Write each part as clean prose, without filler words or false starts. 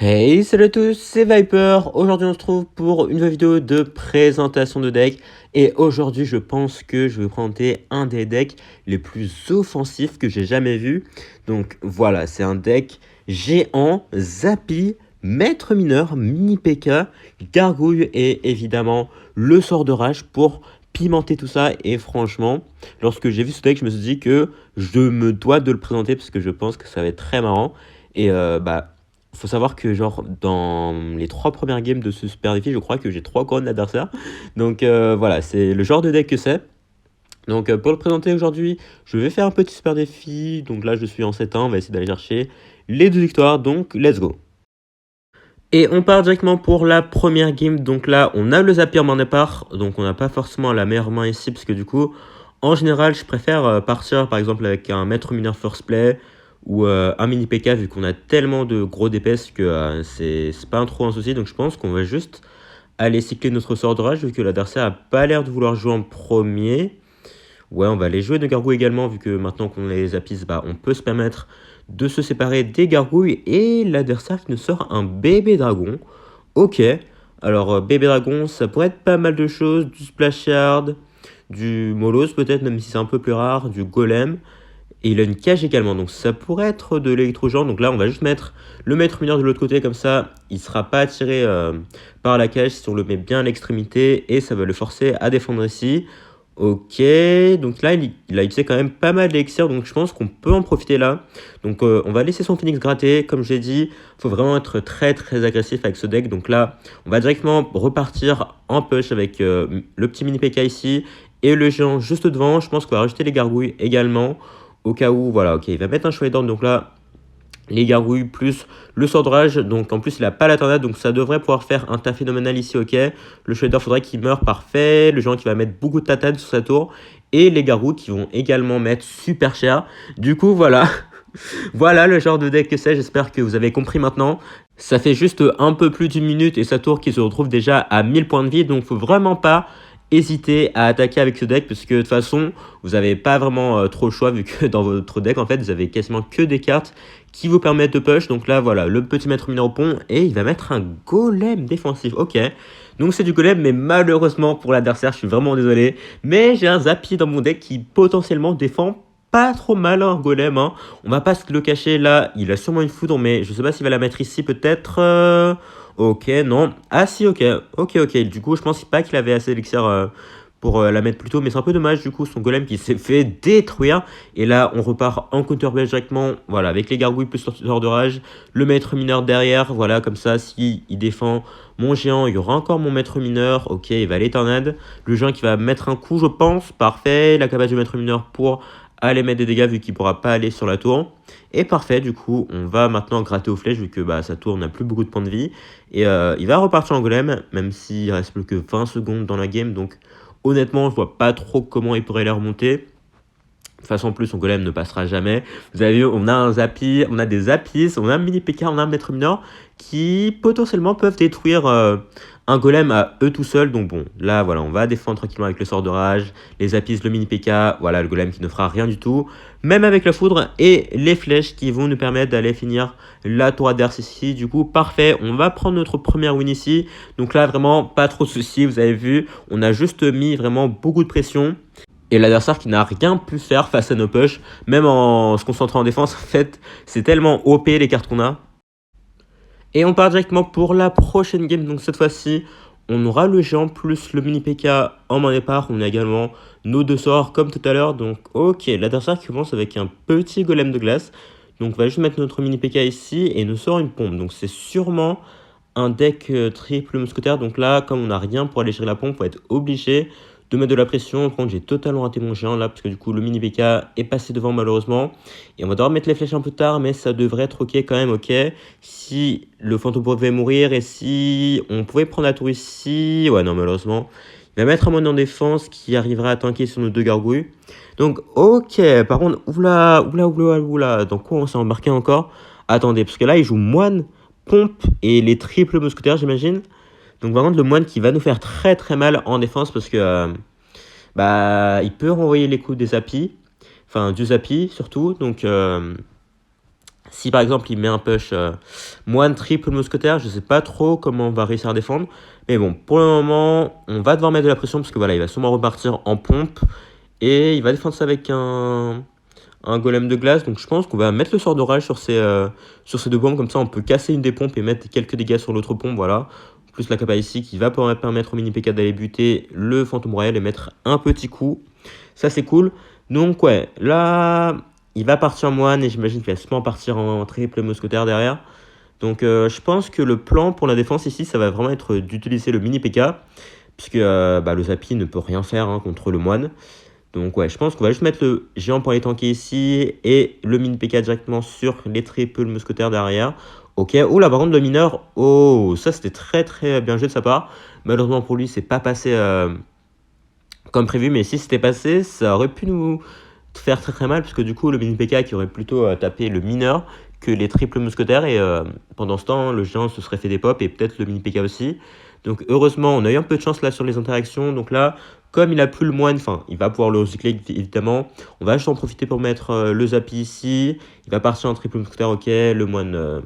Hey, salut à tous, c'est Viper. Aujourd'hui, on se trouve pour une nouvelle vidéo de présentation de deck. Et aujourd'hui, je pense que je vais vous présenter un des decks les plus offensifs que j'ai jamais vu. Donc voilà, c'est un deck géant, Zappy, Maître Mineur, Mini P.K., Gargouille et évidemment le sort de rage pour pimenter tout ça. Et franchement, lorsque j'ai vu ce deck, je me suis dit que je me dois de le présenter parce que je pense que ça va être très marrant. Et faut savoir que genre dans les 3 premières games de ce super défi, je crois que j'ai 3 couronnes d'adversaires. Donc voilà, c'est le genre de deck que c'est. Donc pour le présenter aujourd'hui, je vais faire un petit super défi. Donc là je suis en 7-1, on va essayer d'aller chercher les 2 victoires. Donc let's go. Et on part directement pour la première game. Donc là on a le Zapier main départ. Donc on n'a pas forcément la meilleure main ici parce que du coup, en général je préfère partir par exemple avec un Maître Mineur First Play ou un mini PK vu qu'on a tellement de gros DPS que c'est pas trop un souci. Donc je pense qu'on va juste aller cycler notre sort de rage vu que l'adversaire a pas l'air de vouloir jouer en premier. Ouais, on va aller jouer de gargouilles également vu que maintenant qu'on les apise, on peut se permettre de se séparer des gargouilles. Et l'adversaire qui nous sort un bébé dragon. Ok, alors bébé dragon, ça pourrait être pas mal de choses. Du splash yard, du molos peut-être, même si c'est un peu plus rare, du golem. Et il a une cage également, donc ça pourrait être de l'électrogent. Donc là, on va juste mettre le maître mineur de l'autre côté, comme ça, il ne sera pas attiré par la cage si on le met bien à l'extrémité. Et ça va le forcer à défendre ici. Ok, donc là, il a utilisé quand même pas mal d'élixir, donc je pense qu'on peut en profiter là. Donc on va laisser son phoenix gratter, comme j'ai dit, il faut vraiment être très très agressif avec ce deck. Donc là, on va directement repartir en push avec le petit mini PK ici et le géant juste devant. Je pense qu'on va rajouter les gargouilles également. Au cas où, voilà, ok, il va mettre un chevalier d'ordre, donc là, les gargouilles plus le sort de rage, donc en plus il n'a pas la tornade, donc ça devrait pouvoir faire un tas phénoménal ici, ok. Le chevalier d'or, faudrait qu'il meure, parfait. Le géant qui va mettre beaucoup de tatane sur sa tour, et les gargouilles qui vont également mettre super cher. Du coup, voilà, voilà le genre de deck que c'est, j'espère que vous avez compris maintenant. Ça fait juste un peu plus d'une minute et sa tour qui se retrouve déjà à 1000 points de vie, donc faut vraiment pas hésiter à attaquer avec ce deck parce que de toute façon vous n'avez pas vraiment trop le choix vu que dans votre deck en fait vous avez quasiment que des cartes qui vous permettent de push. Donc là voilà, le petit maître mineur au pont et il va mettre un golem défensif, ok. Donc c'est du golem, mais malheureusement pour l'adversaire, je suis vraiment désolé, mais j'ai un Zappy dans mon deck qui potentiellement défend pas trop mal un golem, hein. On va pas se le cacher, là il a sûrement une foudre, mais je sais pas s'il va la mettre ici peut-être. Ok, non. Ah si, ok. Ok. Du coup, je pense pas qu'il avait assez d'élixir pour la mettre plus tôt. Mais c'est un peu dommage, du coup, son golem qui s'est fait détruire. Et là, on repart en counter belge directement. Voilà, avec les gargouilles plus sort de rage. Le maître mineur derrière. Voilà, comme ça, si il défend mon géant, il y aura encore mon maître mineur. Ok, il va aller tornade. Le géant qui va mettre un coup, je pense. Parfait. La capacité du maître mineur pour aller mettre des dégâts vu qu'il pourra pas aller sur la tour. Et parfait, du coup, on va maintenant gratter aux flèches vu que sa tour n'a plus beaucoup de points de vie. Et il va repartir en golem, même s'il reste plus que 20 secondes dans la game. Donc honnêtement, je vois pas trop comment il pourrait les remonter. De toute façon, en plus, son golem ne passera jamais. Vous avez vu, on a un Zappy, on a des Zappis, on a un mini PK, on a un maître mineur qui potentiellement peuvent détruire un golem à eux tout seuls. Donc bon, là, voilà, on va défendre tranquillement avec le sort de rage, les Zappis, le mini PK, voilà, le golem qui ne fera rien du tout. Même avec la foudre et les flèches qui vont nous permettre d'aller finir la tour adverse ici. Du coup, parfait, on va prendre notre première win ici. Donc là, vraiment, pas trop de soucis, vous avez vu, on a juste mis vraiment beaucoup de pression. Et l'adversaire qui n'a rien pu faire face à nos push, même en se concentrant en défense, en fait, c'est tellement OP les cartes qu'on a. Et on part directement pour la prochaine game. Donc cette fois-ci, on aura le géant plus le mini PK en main départ. On a également nos 2 sorts comme tout à l'heure. Donc ok, l'adversaire qui commence avec un petit golem de glace. Donc on va juste mettre notre mini PK ici et nous sort une pompe. Donc c'est sûrement un deck triple mousquetaire. Donc là, comme on n'a rien pour aller gérer la pompe, on va être obligé de mettre de la pression. Par contre, j'ai totalement raté mon géant là, parce que du coup, le mini PK est passé devant malheureusement. Et on va devoir mettre les flèches un peu tard, mais ça devrait être ok quand même, ok. Si le fantôme pouvait mourir et si on pouvait prendre la tour ici, ouais, non, malheureusement. Il va mettre un moine en défense qui arrivera à tanker sur nos 2 gargouilles. Donc, ok, par contre, oula, dans quoi on s'est embarqué encore? Attendez, parce que là, il joue moine, pompe et les triples mousquetaires, j'imagine. Donc par contre, le moine qui va nous faire très très mal en défense parce que il peut renvoyer les coups des Zappy, enfin du Zappy surtout. Donc Si par exemple il met un push moine triple mousquetaire, je sais pas trop comment on va réussir à défendre. Mais bon, pour le moment, on va devoir mettre de la pression parce que voilà, il va sûrement repartir en pompe. Et il va défendre ça avec un golem de glace. Donc je pense qu'on va mettre le sort d'orage sur ces deux pompes. Comme ça, on peut casser une des pompes et mettre quelques dégâts sur l'autre pompe. Voilà. Plus la capa ici qui va permettre au mini PK d'aller buter le fantôme royal et mettre un petit coup. Ça, c'est cool. Donc ouais, là, il va partir en moine et j'imagine qu'il va sûrement partir en triple mousquetaire derrière. Donc je pense que le plan pour la défense ici, ça va vraiment être d'utiliser le mini PK. Puisque le Zapi ne peut rien faire contre le moine. Donc ouais, je pense qu'on va juste mettre le géant pour aller tanker ici et le mini PK directement sur les triples mousquetaires derrière. Ok, oh là par contre le mineur, oh ça c'était très très bien joué de sa part. Malheureusement pour lui c'est pas passé comme prévu, mais si c'était passé ça aurait pu nous faire très très mal puisque du coup le mini PK qui aurait plutôt tapé le mineur que les triples mousquetaires et pendant ce temps le géant se serait fait des pops et peut-être le mini PK aussi. Donc heureusement on a eu un peu de chance là sur les interactions, donc là comme il a plus le moine, enfin il va pouvoir le recycler évidemment, on va juste en profiter pour mettre le Zapi ici, il va partir en triple mousquetaire, ok, le moine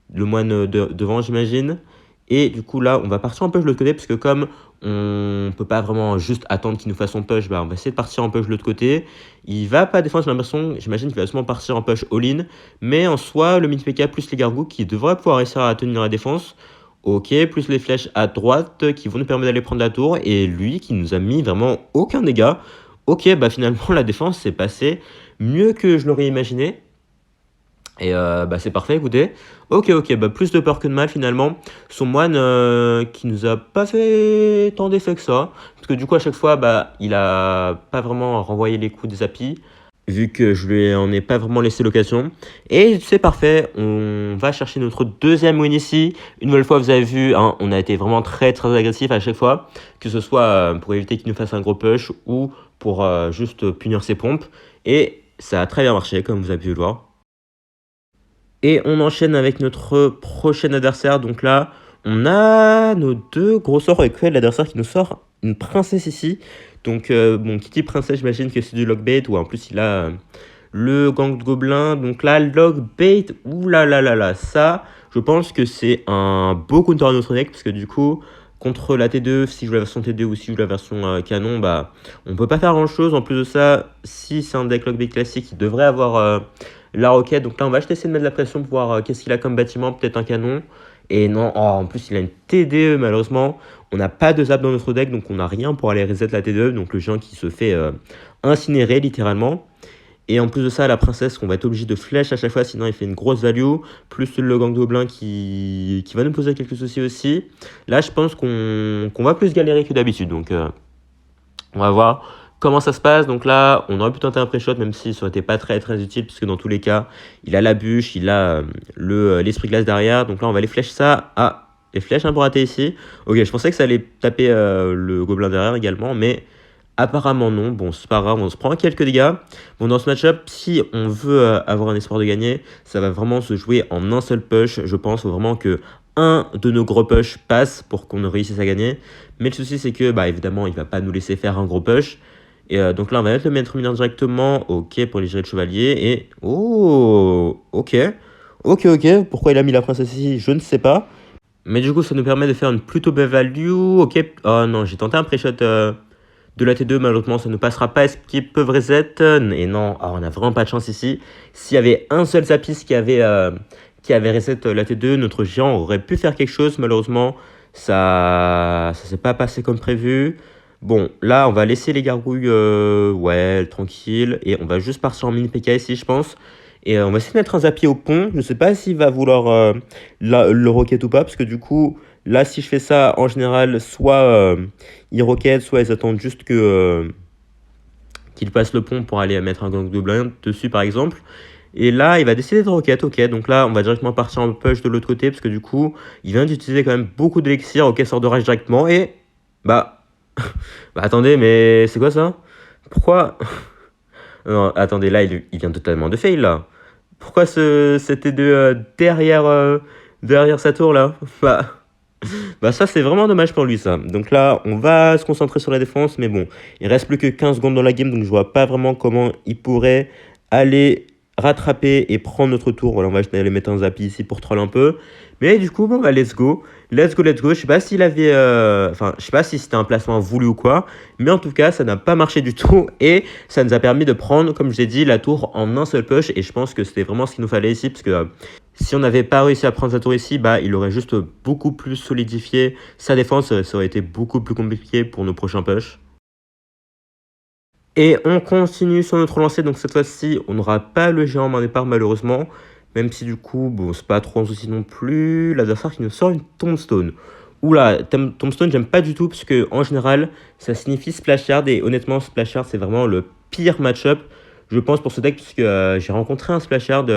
devant j'imagine, et du coup là on va partir en push de l'autre côté parce que comme on peut pas vraiment juste attendre qu'il nous fasse son push, on va essayer de partir en push de l'autre côté. Il va pas défendre, j'ai l'impression, j'imagine qu'il va seulement partir en push all-in, mais en soi le mini PK plus les gargouilles qui devraient pouvoir réussir à tenir la défense. Ok, plus les flèches à droite qui vont nous permettre d'aller prendre la tour. Et lui qui nous a mis vraiment aucun dégât. Ok, finalement la défense s'est passée mieux que je l'aurais imaginé. Et c'est parfait, écoutez. Ok, plus de peur que de mal finalement. Son moine qui nous a pas fait tant d'effet que ça. Parce que du coup à chaque fois, il a pas vraiment renvoyé les coups des apis. Vu que je lui en ai pas vraiment laissé l'occasion. Et c'est parfait, on va chercher notre deuxième win ici. Une nouvelle fois, vous avez vu, on a été vraiment très très agressif à chaque fois. Que ce soit pour éviter qu'il nous fasse un gros push ou pour juste punir ses pompes. Et ça a très bien marché, comme vous avez pu le voir. Et on enchaîne avec notre prochain adversaire. Donc là, on a nos deux gros sorts avec l'adversaire qui nous sort une princesse ici. Donc, qui dit princesse, j'imagine que c'est du lockbait. Ou en plus, il a le gang de gobelins. Donc là, lockbait, oulalalala. Ça, je pense que c'est un beau counter à notre deck. Parce que du coup, contre la T2, si je joue la version T2 ou si je joue la version canon, on peut pas faire grand chose. En plus de ça, si c'est un deck lockbait classique, il devrait avoir la roquette. Donc là, on va juste essayer de mettre de la pression pour voir qu'est-ce qu'il a comme bâtiment. Peut-être un canon. Et non, en plus, il a une TDE, malheureusement. On n'a pas de zap dans notre deck, donc on n'a rien pour aller reset la TDE. Donc le géant qui se fait incinérer, littéralement. Et en plus de ça, la princesse qu'on va être obligé de flèche à chaque fois, sinon il fait une grosse value. Plus le gang de gobelins qui va nous poser quelques soucis aussi. Là, je pense qu'on va plus galérer que d'habitude. Donc on va voir comment ça se passe. Donc là, on aurait pu tenter un pré-shot, même si ça aurait été pas très très utile, puisque dans tous les cas, il a la bûche, il a l'esprit glace derrière. Donc là, on va aller flèche ça. Ah, les flèches un peu ratées ici. Ok, je pensais que ça allait taper le gobelin derrière également, mais apparemment non. Bon, c'est pas grave, on se prend quelques dégâts. Bon, dans ce match-up, si on veut avoir un espoir de gagner, ça va vraiment se jouer en un seul push. Je pense vraiment que un de nos gros push passe pour qu'on réussisse à gagner. Mais le souci, c'est que, évidemment, il va pas nous laisser faire un gros push. Et donc là, on va mettre le maître mineur directement. Ok, pour les jets de chevalier. Et oh, ok. Pourquoi il a mis la princesse ici, je ne sais pas. Mais du coup, ça nous permet de faire une plutôt belle value. Ok. Oh non, j'ai tenté un pré-shot de la T2. Malheureusement, ça ne passera pas. Est-ce qu'ils peuvent reset? Et non, on n'a vraiment pas de chance ici. S'il y avait un seul Zapis qui avait reset la T2, notre géant aurait pu faire quelque chose. Malheureusement, ça s'est pas passé comme prévu. Bon, là, on va laisser les gargouilles tranquilles. Et on va juste partir en mini PK ici, je pense. Et on va essayer de mettre un Zapi au pont. Je ne sais pas s'il va vouloir le rocket ou pas. Parce que du coup, là, si je fais ça, en général, soit ils rocket, soit ils attendent juste qu'il passe le pont pour aller mettre un gang de blind dessus, par exemple. Et là, il va décider de rocket, ok. Donc là, on va directement partir en push de l'autre côté. Parce que du coup, il vient d'utiliser quand même beaucoup d'élixir. Ok, sort de rage directement. Et attendez, mais c'est quoi ça? Pourquoi? Non, attendez, là, il vient totalement de fail, là. Pourquoi c'était derrière sa tour, là? Ça, c'est vraiment dommage pour lui, ça. Donc là, on va se concentrer sur la défense. Mais bon, il reste plus que 15 secondes dans la game. Donc je vois pas vraiment comment il pourrait aller rattraper et prendre notre tour. Voilà, on va aller mettre un Zappy ici pour troll un peu. Mais du coup, bon, bah, let's go. Let's go, let's go. Je sais pas s'il avait. Enfin, je sais pas si c'était un placement voulu ou quoi. Mais en tout cas, ça n'a pas marché du tout. Et ça nous a permis de prendre, comme je l'ai dit, la tour en un seul push. Et je pense que c'était vraiment ce qu'il nous fallait ici. Parce que si on n'avait pas réussi à prendre sa tour ici, bah, il aurait juste beaucoup plus solidifié sa défense. Ça aurait été beaucoup plus compliqué pour nos prochains push. Et on continue sur notre lancée, donc cette fois-ci, on n'aura pas le géant en main départ malheureusement. Même si du coup, bon, c'est pas trop un souci non plus. L'adversaire qui nous sort une Tombstone. Oula, Tombstone, j'aime pas du tout parce que en général, ça signifie Splash Yard. Et honnêtement, Splash Yard, c'est vraiment le pire match-up, je pense, pour ce deck. Puisque j'ai rencontré un Splash Yard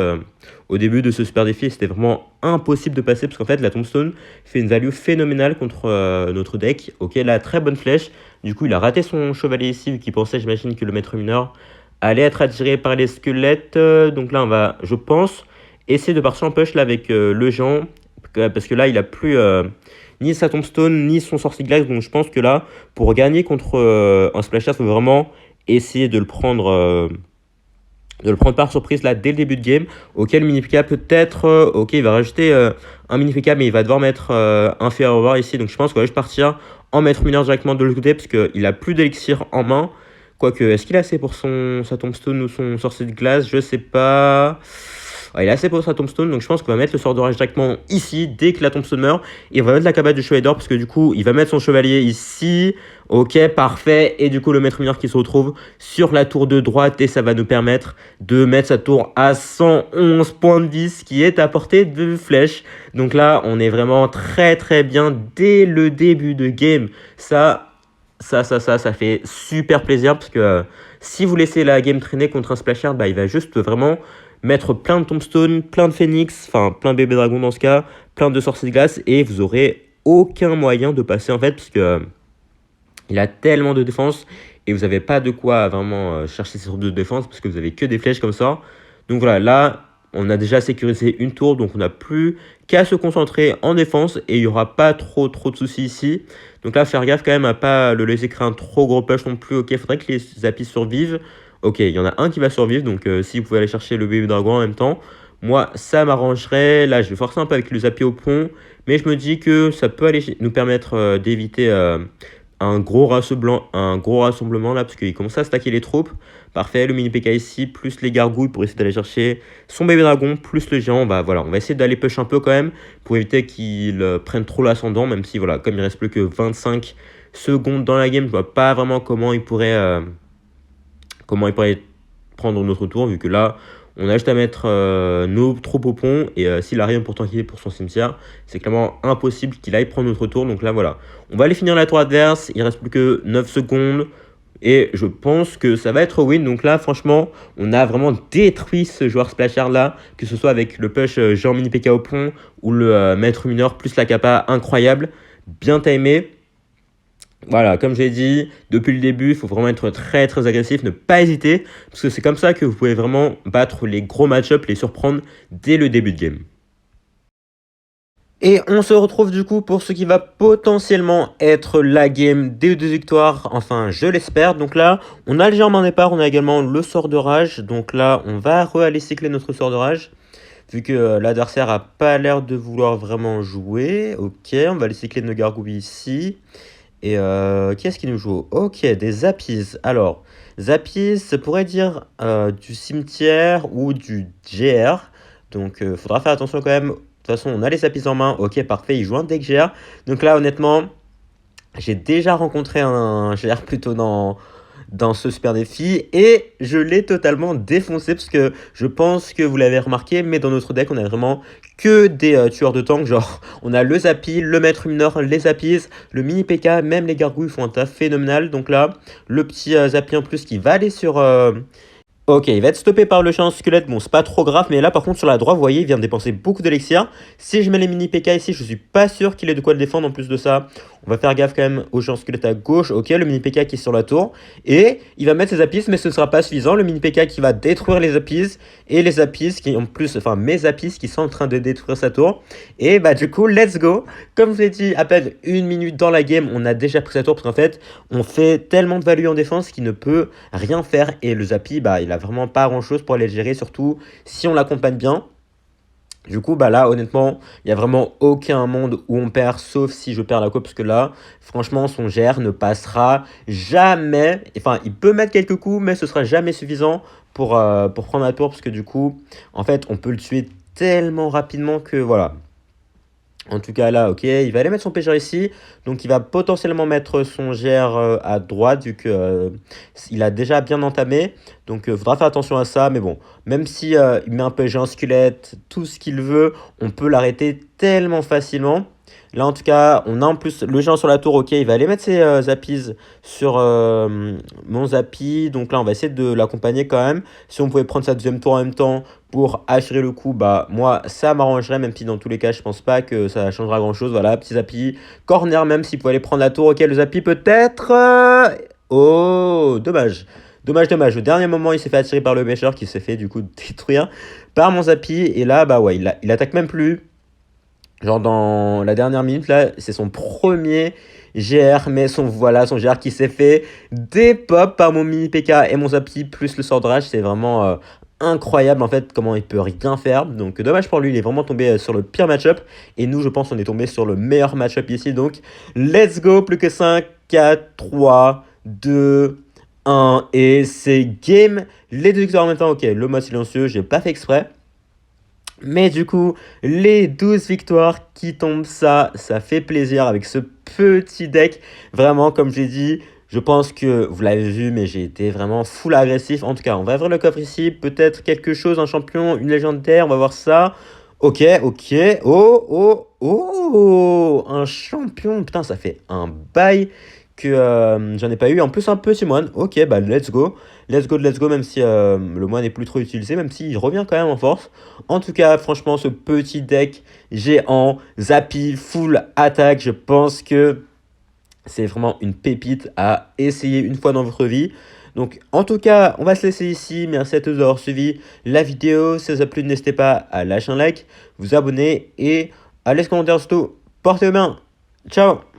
au début de ce super défi. Et c'était vraiment impossible de passer. Parce qu'en fait, la Tombstone fait une value phénoménale contre notre deck. Ok, la très bonne flèche. Du coup, il a raté son chevalier ici, vu qu'il pensait, j'imagine, que le maître mineur allait être attiré par les squelettes. Donc là, on va, je pense, essayer de partir en push là avec le géant. Parce que là, il a plus ni sa tombstone, ni son sorcier glace. Donc je pense que là, pour gagner contre un splasher, il faut vraiment essayer de le prendre par surprise là dès le début de game. Ok, le mini PK peut-être, ok, il va rajouter un mini PK, mais il va devoir mettre un fer over ici. Donc je pense qu'on va juste partir en maître mineur directement de l'autre côté, parce qu'il a plus d'élixir en main. Quoique, est-ce qu'il a assez pour sa tombstone ou son sorcier de glace? Je sais pas. Ouais, il a assez pour sa tombstone, donc je pense qu'on va mettre le sort d'orage directement ici, dès que la tombstone meurt. Et on va mettre la cabane du chevalier d'or, parce que du coup, il va mettre son chevalier ici. Ok, parfait. Et du coup, le maître mineur qui se retrouve sur la tour de droite, et ça va nous permettre de mettre sa tour à 111 points de vie, ce qui est à portée de flèche. Donc là, on est vraiment très très bien dès le début de game. Ça fait super plaisir, parce que si vous laissez la game traîner contre un splasher, bah, il va juste vraiment mettre plein de tombstone, plein de phoenix, enfin plein de bébés dragons dans ce cas, plein de sorciers de glace, et vous aurez aucun moyen de passer en fait, parce que il a tellement de défense, et vous n'avez pas de quoi vraiment chercher ces sortes de défense, parce que vous avez que des flèches comme ça. Donc voilà, là, on a déjà sécurisé une tour, donc on n'a plus qu'à se concentrer en défense, et il n'y aura pas trop de soucis ici. Donc là, faire gaffe quand même à pas le laisser créer un trop gros push non plus. Ok, il faudrait que les apis survivent. Ok, il y en a un qui va survivre, donc si vous pouvez aller chercher le bébé dragon en même temps, moi ça m'arrangerait. Là, je vais forcer un peu avec le zappy au pont, mais je me dis que ça peut aller nous permettre d'éviter un gros rassemblement là, parce qu'il commence à stacker les troupes. Parfait, le mini PK ici, plus les gargouilles pour essayer d'aller chercher son bébé dragon, plus le géant. Bah voilà, on va essayer d'aller push un peu quand même, pour éviter qu'il prenne trop l'ascendant, même si voilà, comme il reste plus que 25 secondes dans la game, je vois pas vraiment comment il pourrait prendre notre tour, vu que là, on a juste à mettre nos troupes au pont, et s'il a rien pour tanker pour son cimetière, c'est clairement impossible qu'il aille prendre notre tour. Donc là, voilà, on va aller finir la tour adverse, il reste plus que 9 secondes, et je pense que ça va être win. Donc là, franchement, on a vraiment détruit ce joueur splasher là, que ce soit avec le push Jean mini PK au pont, ou le maître mineur, plus la capa incroyable, bien timé. Voilà, comme j'ai dit, depuis le début, il faut vraiment être très très agressif, ne pas hésiter, parce que c'est comme ça que vous pouvez vraiment battre les gros match-up, les surprendre dès le début de game. Et on se retrouve du coup pour ce qui va potentiellement être la game des deux victoires, enfin je l'espère. Donc là, on a le géant en main départ, on a également le sort de rage, donc là on va aller cycler notre sort de rage. Vu que l'adversaire a pas l'air de vouloir vraiment jouer, ok, on va aller cycler nos gargouilles ici. Et qu'est-ce qui nous joue? Ok, des Zappies. Alors, Zappies, ça pourrait dire du cimetière ou du GR. Donc, faudra faire attention quand même. De toute façon, on a les Zappies en main. Ok, parfait, il joue un deck GR. Donc là, honnêtement, j'ai déjà rencontré un GR plutôt dans ce super défi, et je l'ai totalement défoncé, parce que je pense que vous l'avez remarqué, mais dans notre deck on a vraiment que des tueurs de tank, genre on a le Zappy, le maître mineur, les Zappies, le mini PK, même les gargouilles font un taf phénoménal. Donc là le petit Zappy en plus qui va aller sur ok, il va être stoppé par le chien squelette, bon c'est pas trop grave, mais là par contre sur la droite, vous voyez, il vient de dépenser beaucoup d'élixir. Si je mets les mini PK ici, je suis pas sûr qu'il ait de quoi le défendre. En plus de ça, on va faire gaffe quand même au géant squelette à gauche. Ok, le mini PK qui est sur la tour, et il va mettre ses apis, mais ce ne sera pas suffisant. Le mini PK qui va détruire les apis, et les apis qui en plus, enfin mes apis qui sont en train de détruire sa tour. Et bah du coup, let's go. Comme je vous l'ai dit, à peine une minute dans la game, on a déjà pris sa tour, parce qu'en fait, on fait tellement de value en défense qu'il ne peut rien faire, et le Zappy, bah il a vraiment pas grand-chose pour aller le gérer, surtout si on l'accompagne bien. Du coup, bah là, honnêtement, il n'y a vraiment aucun monde où on perd, sauf si je perds la coupe, parce que là, franchement, son GR ne passera jamais. Enfin, il peut mettre quelques coups, mais ce sera jamais suffisant pour prendre la tour, parce que du coup, en fait, on peut le tuer tellement rapidement que voilà. En tout cas, là, ok, il va aller mettre son pêcheur ici. Donc, il va potentiellement mettre son GR à droite, vu que il a déjà bien entamé. Donc, il faudra faire attention à ça. Mais bon, même si il met un pêcheur, un squelette, tout ce qu'il veut, on peut l'arrêter tellement facilement. Là, en tout cas, on a en plus le géant sur la tour. Ok, il va aller mettre ses zappies sur mon zappi. Donc là, on va essayer de l'accompagner quand même. Si on pouvait prendre sa deuxième tour en même temps pour assurer le coup, bah moi ça m'arrangerait, même si dans tous les cas je pense pas que ça changera grand chose. Voilà, petit zappi, corner même s'il pouvait aller prendre la tour. Ok, le zappi peut-être. Oh, dommage. Dommage, dommage. Au dernier moment, il s'est fait attirer par le pêcheur qui s'est fait du coup détruire par mon zappi. Et là, bah ouais, il attaque même plus. Genre dans la dernière minute, là, c'est son premier GR, mais voilà, son GR qui s'est fait dépop par mon mini PK et mon Zappi plus le sort de rage. C'est vraiment incroyable en fait comment il peut rien faire. Donc dommage pour lui, il est vraiment tombé sur le pire match-up. Et nous, je pense, on est tombé sur le meilleur match-up ici. Donc let's go, plus que 5, 4, 3, 2, 1. Et c'est game. Les deux victoires en même temps. Ok, le mode silencieux, j'ai pas fait exprès. Mais du coup, les 12 victoires qui tombent, ça fait plaisir avec ce petit deck. Vraiment, comme j'ai dit, je pense que vous l'avez vu, mais j'ai été vraiment full agressif. En tout cas, on va ouvrir le coffre ici. Peut-être quelque chose, un champion, une légendaire, on va voir ça. Ok, ok. Oh, oh, oh, un champion. Putain, ça fait un bail que j'en ai pas eu. En plus, un petit moine. Ok, bah let's go. Let's go, même si le moine n'est plus trop utilisé, même s'il revient quand même en force. En tout cas, franchement, ce petit deck géant, Zappi, full attaque, je pense que c'est vraiment une pépite à essayer une fois dans votre vie. Donc, en tout cas, on va se laisser ici. Merci à tous d'avoir suivi la vidéo. Si ça vous a plu, n'hésitez pas à lâcher un like, vous abonner et à laisser un commentaire surtout. Portez-vous bien. Ciao.